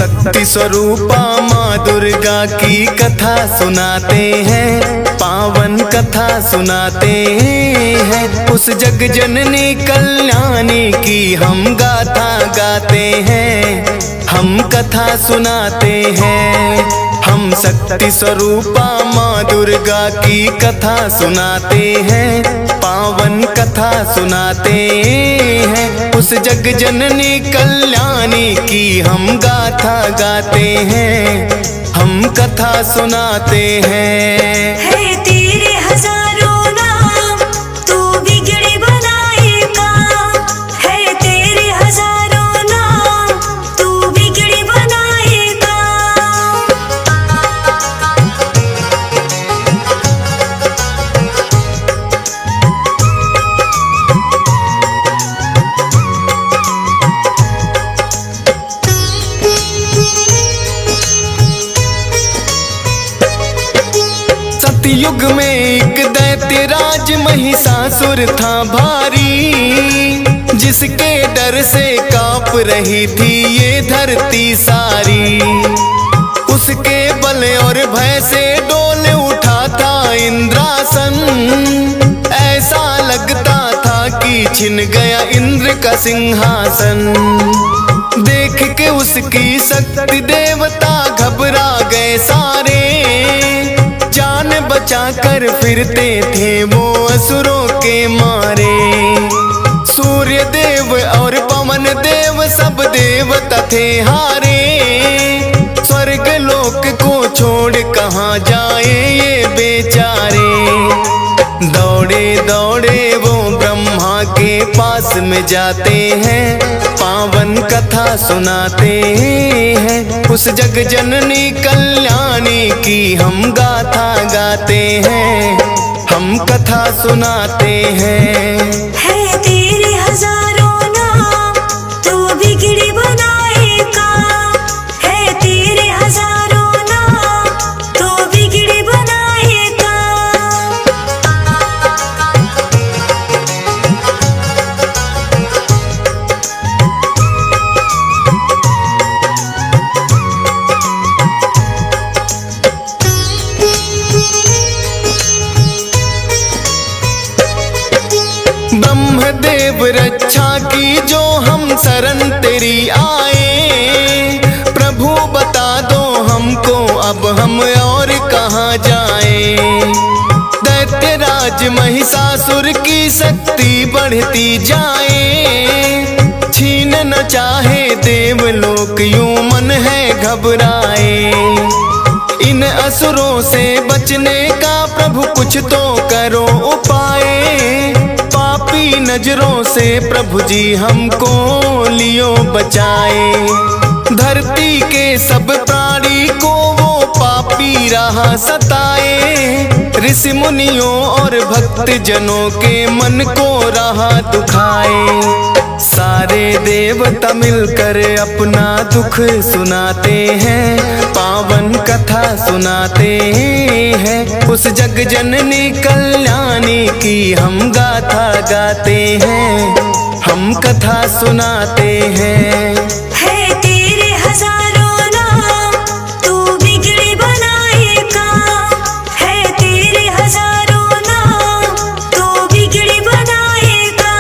शक्ति स्वरूपा माँ दुर्गा की कथा सुनाते हैं, पावन कथा सुनाते हैं। उस जग जननी कल्याणी की हम गाथा गाते हैं, हम कथा सुनाते हैं। हम शक्ति स्वरूपा माँ दुर्गा की कथा सुनाते हैं, पावन कथा सुनाते हैं। उस जग जननी कल्याणी की हम गाथा गाते हैं, हम कथा सुनाते हैं। है तेरे हजारों नाम, तू बिगड़ी बनाएगा। है तेरे हजारों नाम, तू बिगड़ी बनाएगा। सतयुग में एक दैत्य राज महिषासुर था भारी, जिसके डर से कांप रही थी ये धरती सारी। उसके बल और भय से डोल उठा था इंद्रासन, ऐसा लगता था कि छिन गया इंद्र का सिंहासन। देख के उसकी शक्ति देवता घबरा गए सारे, जान बचा कर फिरते थे वो असुरों के मारे। सूर्य देव और पवन देव सब देवता थे हारे, स्वर्ग लोक को छोड़ कहाँ जाए ये बेचारे। दौड़े दौड़े वो ब्रह्मा के पास में जाते हैं, पावन कथा सुनाते हैं। उस जग जननी कल्याणी की हम गाथा गाते हैं, हम कथा सुनाते हैं। है तेरे हजारों नाम, तू बिगड़ी बनाएगा। है तेरे हजारों नाम, तू बिगड़ी बनाएगा। ब्रह्मदेव रक्षा की जो हम शरण तेरी आए, प्रभु बता दो हमको अब हम और कहाँ जाए। दैत्यराज महिषासुर की शक्ति बढ़ती जाए, छीन न चाहे देवलोक यूं मन है घबराए। इन असुरों से बचने का प्रभु कुछ तो करो उपाय, पापी नजरों से प्रभु जी हमको लियो बचाए। धरती के सब प्राणी को वो पापी रहा सताए, ऋषि मुनियों और भक्त जनों के मन को रहा दुखाए। सारे देवता मिलकर अपना दुख सुनाते हैं, पावन कथा सुनाते हैं। उस जग जननी कल्याणी की हम गाथा गाते हैं, हम कथा सुनाते हैं। है तेरे हजारों नाम, तू बिगड़ी बनाएगा। है तेरे हजारों नाम, तू बिगड़ी बनाएगा।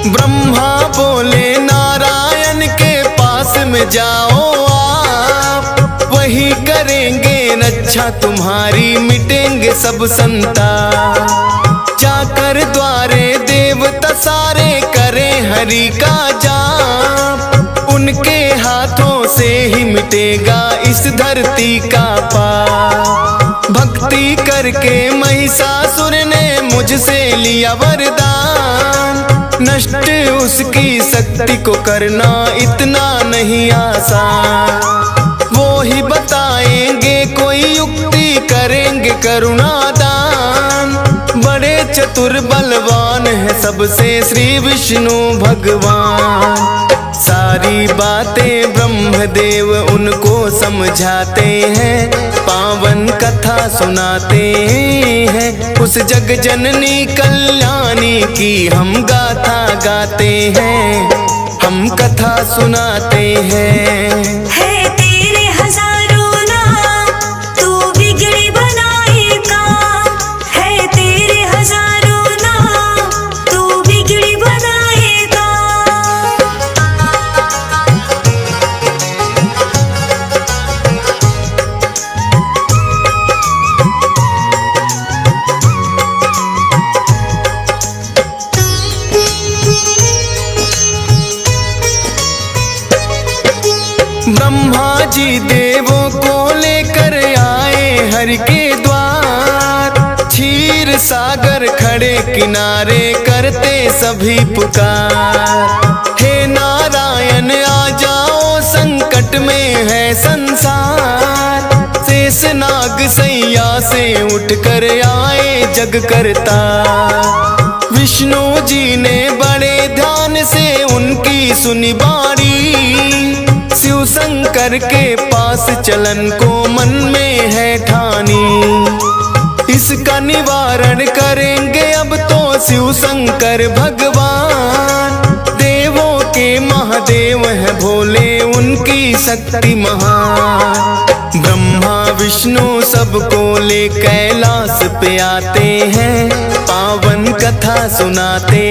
ब्रह्मा बोले नारायण के पास में जाओ आप, वही करेंगे रक्षा तुम्हारी, मिटेंगे सब संताप। जाकर द्वारे देवता सारे करें हरि का जाप, उनके हाथों से ही मिटेगा इस धरती का पाप। भक्ति करके महिषासुर ने मुझसे लिया वरदान, नष्ट उसकी शक्ति को करना इतना नहीं आसान। वो ही बताएंगे कोई युक्ति, करेंगे करुणा दान। बड़े चतुर बलवान है सबसे श्री विष्णु भगवान। सारी बातें ब्रह्मदेव उनको समझाते हैं, पावन कथा सुनाते हैं। उस जग जननी कल्याणी की हम गाथा गाते हैं, हम कथा सुनाते हैं। है तेरे हजारों नाम, तू बिगड़ी बनाएगा। है तेरे हजारों नाम, तू बिगड़ी बनाएगा। ब्रह्मा जी देवों को लेकर आए हरि के द्वार। क्षीर सागर खड़े किनारे करते सभी पुकार। हे नारायण आ जाओ, संकट में है संसार। शेष नाग सैया से उठकर आए जग करता। विष्णु जी ने बड़े ध्यान से उनकी सुनी बाणी। शिव शंकर के पास चलन को मन में है ठानी। इसका निवारण करेंगे अब तो शिव शंकर भगवान। देवों के महादेव है भोले, उनकी शक्ति महान। ब्रह्मा विष्णु सबको ले कैलाश पे आते हैं, पावन कथा सुनाते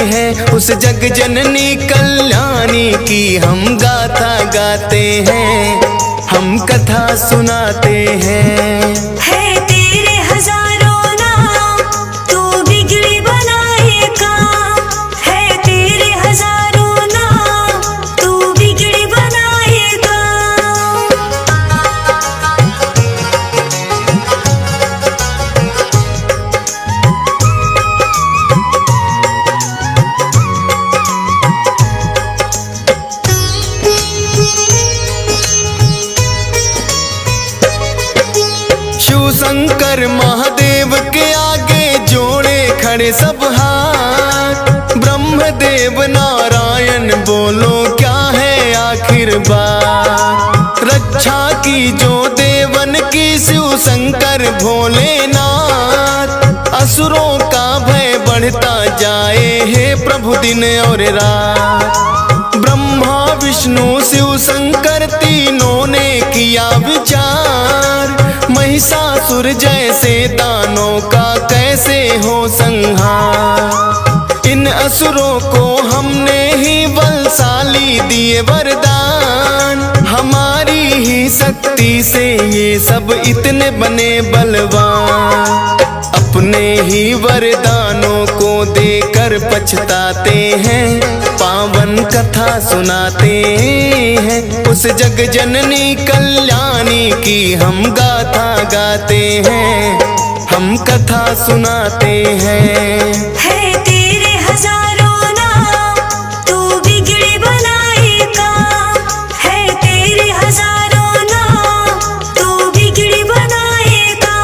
हैं। उस जग जननी कल्याणी की हम गाथा गाते हैं, हम कथा सुनाते हैं। है तेरे हजारों नाम, तू बिगड़ी बनाएगा। है तेरे हजारों नाम, तू बिगड़ी बनाएगा। शिव शंकर महादेव के आगे जोड़े खड़े सब हाथ। ब्रह्मदेव नारायण बोलो क्या है आखिर बात। रक्षा की जो देवन की शिव शंकर भोलेनाथ। असुरों का भय बढ़ता जाए हे प्रभु दिन और रात। ब्रह्मा विष्णु शिव शंकर तीनों ने किया विचार। महिषासुर जैसे दानों का कैसे हो संहार। इन असुरों को हमने ही बलशाली दिए वरदान। हमारी ही शक्ति से ये सब इतने बने बलवान। अपने ही वरदानों को देकर पछताते हैं, पावन कथा सुनाते हैं। उस जग जननी कल्याणी की हम गाथा गाते हैं, हम कथा सुनाते हैं। है तेरे हजारों नाम, तू बिगड़ी बनाएगा। है तेरे हजारों नाम, तू बिगड़ी बनाएगा।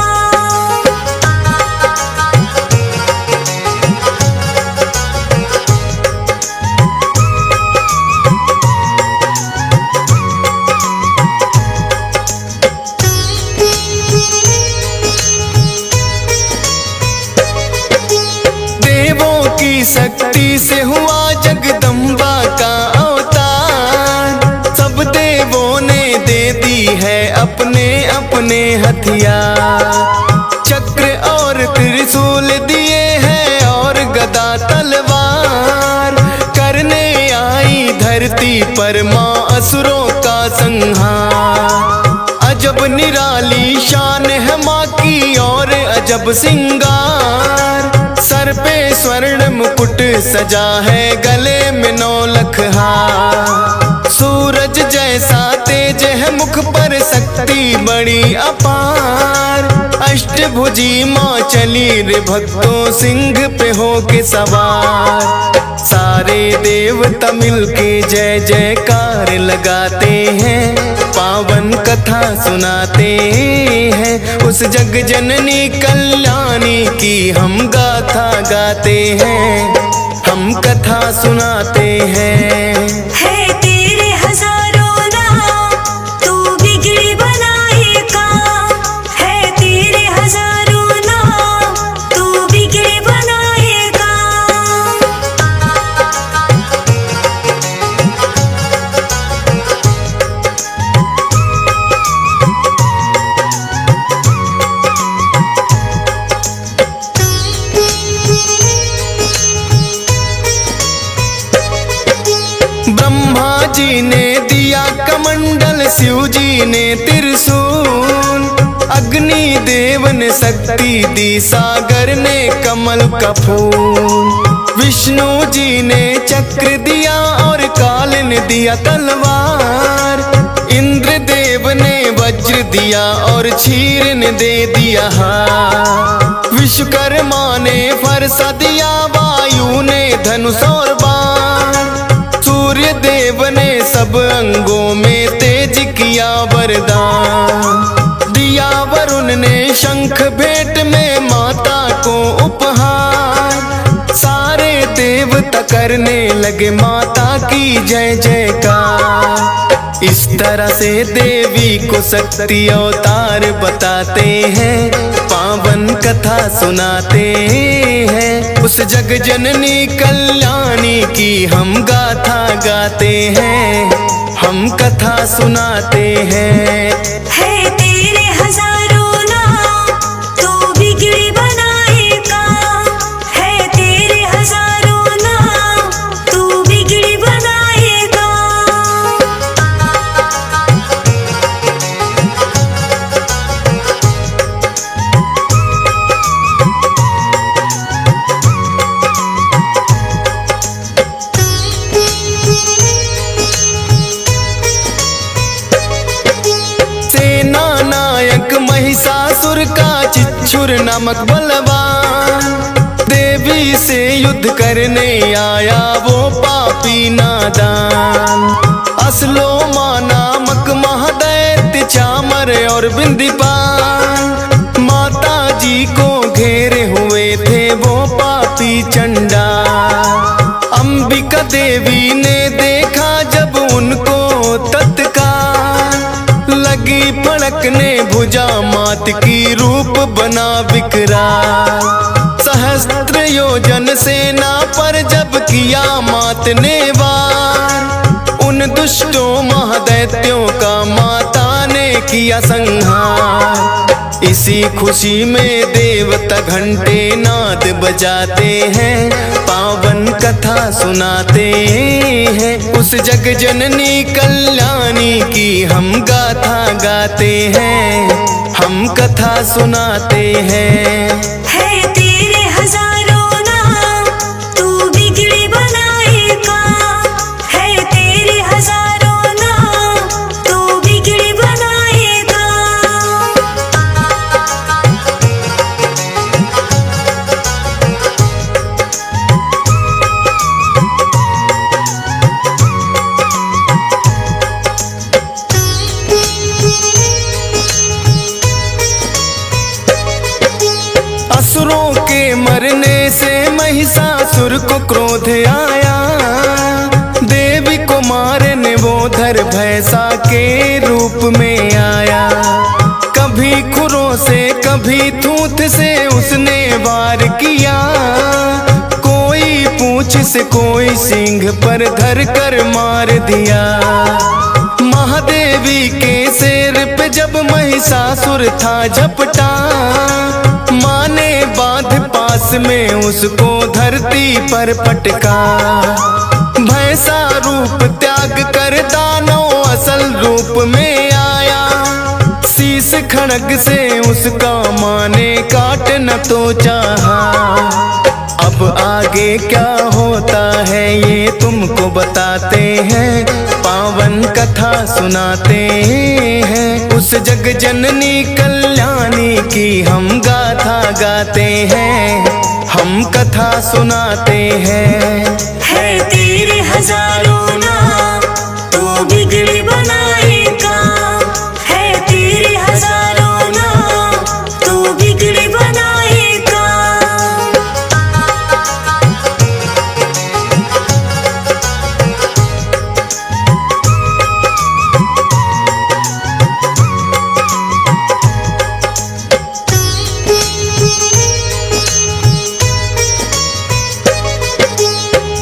शक्ति से हुआ जगदम्बा का अवतार। सब देवों ने दे दी है अपने अपने हथियार। चक्र और त्रिशूल दिए हैं और गदा तलवार। करने आई धरती पर माँ असुरों का संहार। अजब निराली शान है माँ की और अजब सिंगार। सर पे स्वर्ण मुकुट सजा है, गले में 9 लख हार। सूरज जैसा तेज है मुख पर, शक्ति बड़ी अपार। अष्ट चतुर्भुजी माँ चली रे भक्तों सिंह पे हो के सवार। सारे देवता मिलके जय जयकार लगाते हैं, पावन कथा सुनाते हैं। उस जग जननी कल्याणी की हम गाथा गाते हैं, हम कथा सुनाते हैं। है तेरे हजारों नाम, तू बिगड़ी बनाएगा। है तेरे हजारों नाम, तू बिगड़ी बनाएगा। ब्रह्मा जी ने दिया कमंडल, शिव जी ने त्रिशूल, अग्नि देव ने शक्ति दी, सागर ने कमल का फूल। विष्णु जी ने चक्र दिया और काल ने दिया तलवार। इंद्र देव ने वज्र दिया और क्षीर ने दे दिया हार। विश्वकर्मा ने फरसा दिया, वायु ने धनुष और बाण। सूर्य देव ने सब अंगों में तेज किया वरदान। दिया वरुण ने शंख भेंट में माता को उपहार। सारे देवता करने लगे माता की जय जयकार। इस तरह से देवी को शक्ति अवतार बताते हैं, पावन कथा सुनाते हैं। उस जग जननी कल्याणी की हम गाथा गाते हैं, हम कथा सुनाते हैं। है तेरे हजारों नाम, तू बिगड़ी बनाएगा। है तेरे हजारों नाम, तू बिगड़ी बनाएगा। सेना नायक महिषासुर का चिच्छुर नामक बलवान, देवी से युद्ध करने आया वो पापी नादान। असलोमा नामक महादैत्य चामर और बिंदीपाल, माता जी को घेरे हुए थे वो पापी चंडाल। अंबिका देवी ने देखा जब उनको तत्काल, लगी फड़कने भुजा मात की रूप बना विकराल। सहस्त्र योजन सेना पर जब किया मात ने वार, उन दुष्टों महादैत्यों का माता ने किया संहार। इसी खुशी में देवता घंटे नाद बजाते हैं, पावन कथा सुनाते हैं। उस जग जननी कल्याणी की हम गाथा गाते हैं, हम कथा सुनाते हैं। है तेरे हजारों नाम, तू बिगड़ी बनाएगा। है तेरे हजारों नाम, तू बिगड़ी बनाएगा। असुरों के मरने से महिषासुर को क्रोध आया, देवी को मारने वो धर भैंसा के रूप में आया। कभी खुरों से कभी थूथ से उसने वार किया, कोई पूंछ से कोई सींग पर धर कर मार दिया। महादेवी के सिर पे जब महिषासुर था झपटा, माँ ने बांध पास में उसको धरती पर पटका। भैंसा रूप त्याग कर दानव असल रूप में आया, शीश खड़ग से उसका माँ ने काट न तो चाहा। अब आगे क्या होता है ये तुमको बताते हैं, पावन कथा सुनाते हैं। उस जग जननी कल्याण कल्याणी की हम गाथा गाते हैं, हम कथा सुनाते हैं। है तेरे हजारों नाम तू बिगड़े बनाएगा, है तेरे हजारों नाम तू बिगड़े बनाएगा।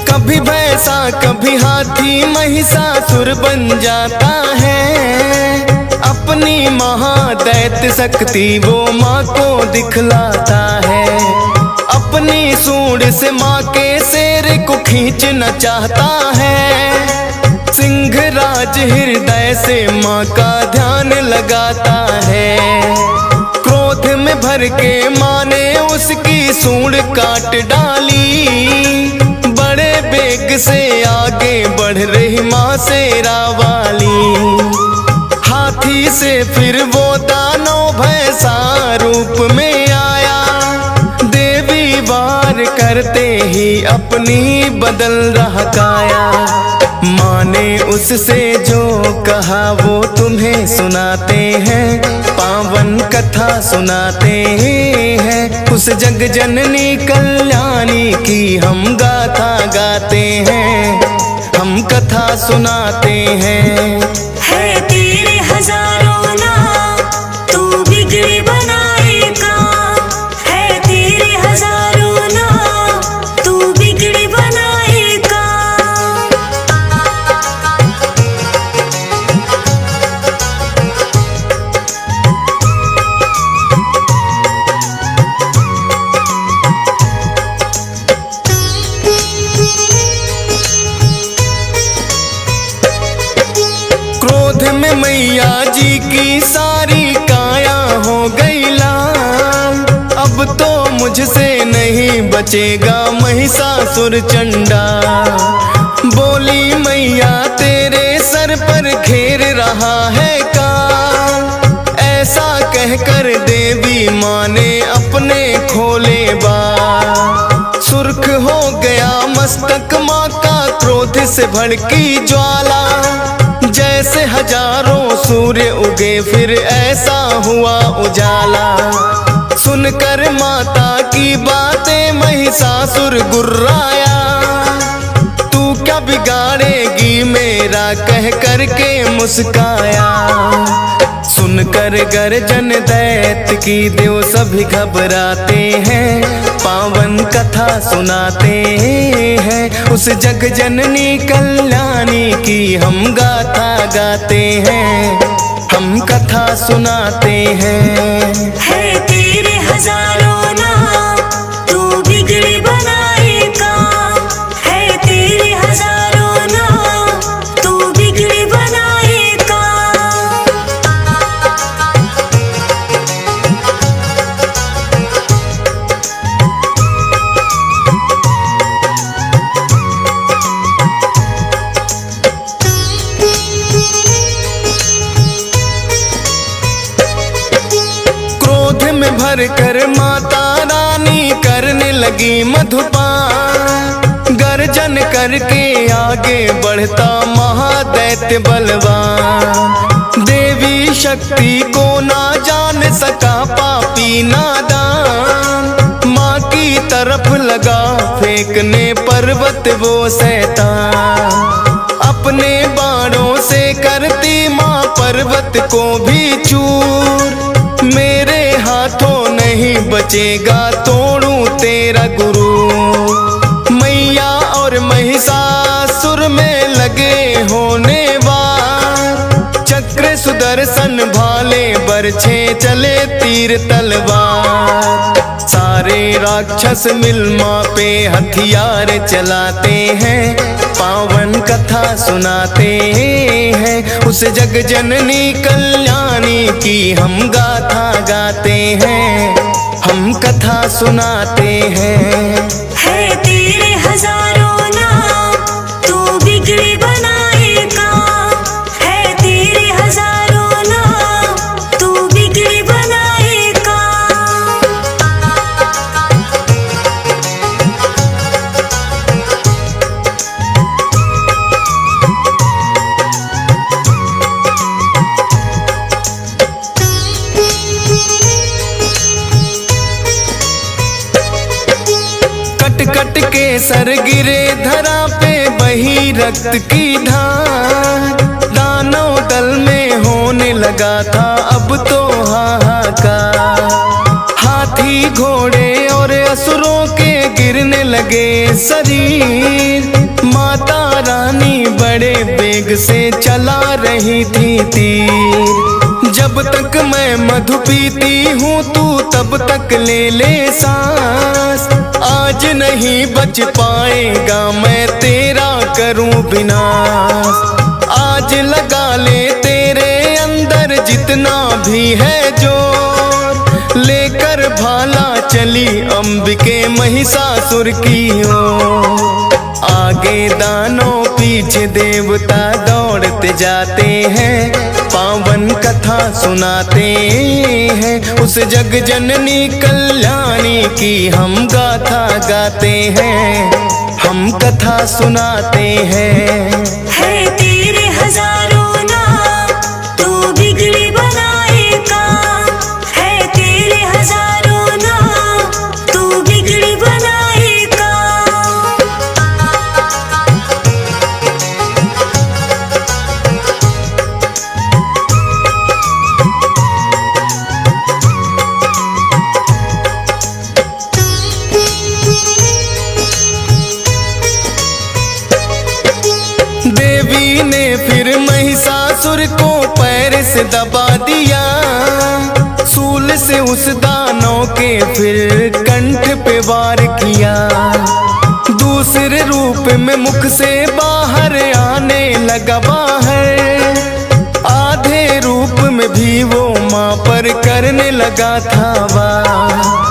कभी भैंसा कभी हाथी महिषासुर बन जाता है, अपनी महादैत्य शक्ति वो माँ को दिखलाता है। अपनी सूंड से माँ के शेर को खींचना चाहता है, सिंहराज हृदय से माँ का ध्यान लगाता है। क्रोध में भर के माँ ने उसकी सूंड काट डाली, बड़े बेग से आगे बढ़ रही माँ शेरा वाली। हाथी से फिर वो दानव भैंसा रूप में आया, देवी वार करते ही अपनी बदल रहा काया। माँ ने उससे जो कहा वो तुम्हें सुनाते हैं, पावन कथा सुनाते हैं। उस जग जननी कल्याणी की हम गाथा गाते हैं, हम कथा सुनाते हैं। है तेरे हजारों नाम तू बिगड़े बनाएगा, है तेरे हजारों नाम तू बिगड़े बनाएगा। क्रोध में मैया जी की सारी काया हो गई लाल, अब तो मुझसे नहीं बचेगा महिषासुर चंडा। बोली मैया तेरे सर पर घेर रहा है काल, ऐसा कहकर देवी माँ ने अपने खोले बाल। सुर्ख हो गया मस्तक माँ का क्रोध से भड़की ज्वाला, जैसे हजारों सूर्य उगे फिर ऐसा हुआ उजाला। सुनकर माता की बातें महिषासुर गुर्राया, तू क्या बिगाड़ेगी मेरा कह कर के मुस्काया। सुनकर गर्जन दैत्य की देव सभी घबराते हैं, पावन कथा सुनाते हैं। उस जग जननी कल्याणी की हम गाथा गाते हैं, हम कथा सुनाते हैं। है तेरे हजारों नाम तू बिगड़े बनाएगा, है तेरे हजारों नाम तू बिगड़े बनाएगा। क्रोध में भर कर माता रानी करने लगी मधुपान, गर्जन करके आगे बढ़ता महादैत्य बलवान। देवी शक्ति को ना जान सका पापी नादान, माँ की तरफ लगा फेंकने पर्वत वो शैतान। अपने बाणों से करती माँ पर्वत को भी चूर, मेरे हाथों नहीं बचेगा तोड़ूं तेरा गुरु। मैया और महिषासुर में लगे होने वार, चक्र सुदर्शन भाले बरछे चले तीर तलवार। सारे राक्षस मिल माँ पे हथियार चलाते हैं, पावन कथा सुनाते हैं। उस जग जननी कल्याणी की हम गाथा गाते हैं, हम कथा सुनाते हैं। है तेरे हजारों नाम तू बिगड़े बनाएगा, है तेरे हजारों नाम तू बिगड़े बनाएगा। सर गिरे धरा पे बही रक्त की धार। दानव दल में होने लगा था अब तो हाहाकार। हाथी घोड़े और असुरों के गिरने लगे शरीर। माता रानी बड़े वेग से चला रही थी तीर। जब तक मैं मधु पीती हूँ तू तब तक ले ले सांस। आज नहीं बच पाएगा मैं तेरा करूँ विनाश। आज लगा ले तेरे अंदर जितना भी है जोर। लेकर भाला चली अंबिके महिषासुर की ओर। आगे दानव पीछे देवता दौड़ते जाते हैं। पावन कथा सुनाते हैं उस जग जननी कल्याणी की हम गाथा गाते हैं। हम कथा सुनाते हैं। है तेरे हजारों नाम तू बिगड़ी बनाएगा। है तेरे हजारों नाम तू बिगड़ी बनाएगा। देवी ने फिर महिषासुर को पैर से दबा दिया। सूल से उस दानव के फिर कंठ पे वार किया। दूसरे रूप में मुख से बाहर आने लगा बाहर। आधे रूप में भी वो माँ पर करने लगा था वार।